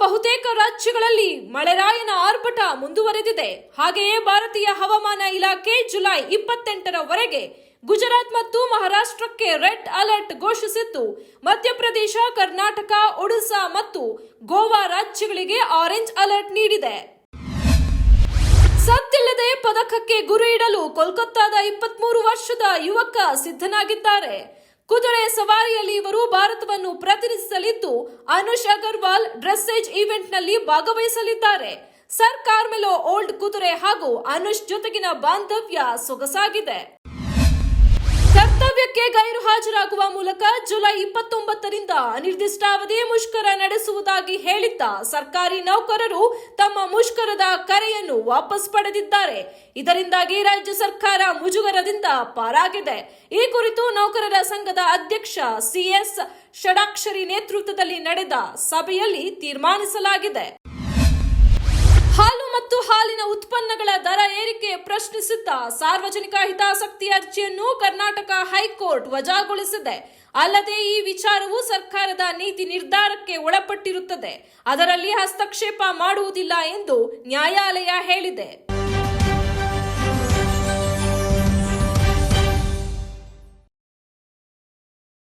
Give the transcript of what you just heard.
ಬಹುತೇಕ ರಾಜ್ಯಗಳಲ್ಲಿ ಮಳೆರಾಯನ ಆರ್ಭಟ ಮುಂದುವರೆದಿದೆ. ಹಾಗೆಯೇ ಭಾರತೀಯ ಹವಾಮಾನ ಇಲಾಖೆ ಜುಲೈ 28ರವರೆಗೆ ಗುಜರಾತ್ ಮತ್ತು ಮಹಾರಾಷ್ಟ್ರಕ್ಕೆ ರೆಡ್ ಅಲರ್ಟ್ ಘೋಷಿಸಿದ್ದು, ಮಧ್ಯಪ್ರದೇಶ, ಕರ್ನಾಟಕ, ಒಡಿಶಾ ಮತ್ತು ಗೋವಾ ರಾಜ್ಯಗಳಿಗೆ ಆರೆಂಜ್ ಅಲರ್ಟ್ ನೀಡಿದೆ. ಸದ್ದಿಲ್ಲದೆ ಪದಕಕ್ಕೆ ಗುರಿ ಇಡಲು ಕೋಲ್ಕತ್ತಾದ 23 ವರ್ಷದ ಯುವಕ ಸಿದ್ಧನಾಗಿದ್ದಾರೆ. ಕುದುರೆ ಸವಾರಿಯಲ್ಲಿ ಇವರು ಭಾರತವನ್ನು ಪ್ರತಿನಿಧಿಸಲಿದ್ದು, ಅನುಷ್ ಅಗರ್ವಾಲ್ ಡ್ರೆಸ್ಸೇಜ್ ಈವೆಂಟ್ನಲ್ಲಿ ಭಾಗವಹಿಸಲಿದ್ದಾರೆ. ಸರ್ ಕಾರ್ಮೆಲೋ ಓಲ್ಡ್ ಕುದುರೆ ಹಾಗೂ ಅನುಷ್ ಜೊತೆಗಿನ ಬಾಂಧವ್ಯ ಸೊಗಸಾಗಿದೆ. ಕರ್ತವ್ಯಕ್ಕೆ ಗೈರು ಹಾಜರಾಗುವ ಮೂಲಕ ಜುಲೈ 29ರಿಂದ ಅನಿರ್ದಿಷ್ಟಾವಧಿ ಮುಷ್ಕರ ನಡೆಸುವುದಾಗಿ ಹೇಳಿದ್ದ ಸರ್ಕಾರಿ ನೌಕರರು ತಮ್ಮ ಮುಷ್ಕರದ ಕರೆಯನ್ನು ವಾಪಸ್ ಪಡೆದಿದ್ದಾರೆ. ಇದರಿಂದಾಗಿ ರಾಜ್ಯ ಸರ್ಕಾರ ಮುಜುಗರದಿಂದ ಪಾರಾಗಿದೆ. ಈ ಕುರಿತು ನೌಕರರ ಸಂಘದ ಅಧ್ಯಕ್ಷ ಸಿಎಸ್ ಷಡಾಕ್ಷರಿ ನೇತೃತ್ವದಲ್ಲಿ ನಡೆದ ಸಭೆಯಲ್ಲಿ ತೀರ್ಮಾನಿಸಲಾಗಿದೆ. ಹಾಲು ಮತ್ತು ಹಾಲಿನ ಉತ್ಪನ್ನಗಳ ದರ ಏರಿಕೆ ಪ್ರಶ್ನಿಸಿದ್ದ ಸಾರ್ವಜನಿಕ ಹಿತಾಸಕ್ತಿ ಅರ್ಜಿಯನ್ನು ಕರ್ನಾಟಕ ಹೈಕೋರ್ಟ್ ವಜಾಗೊಳಿಸಿದೆ. ಅಲ್ಲದೆ ಈ ವಿಚಾರವು ಸರ್ಕಾರದ ನೀತಿ ನಿರ್ಧಾರಕ್ಕೆ ಒಳಪಟ್ಟಿರುತ್ತದೆ, ಅದರಲ್ಲಿ ಹಸ್ತಕ್ಷೇಪ ಮಾಡುವುದಿಲ್ಲ ಎಂದು ನ್ಯಾಯಾಲಯ ಹೇಳಿದೆ.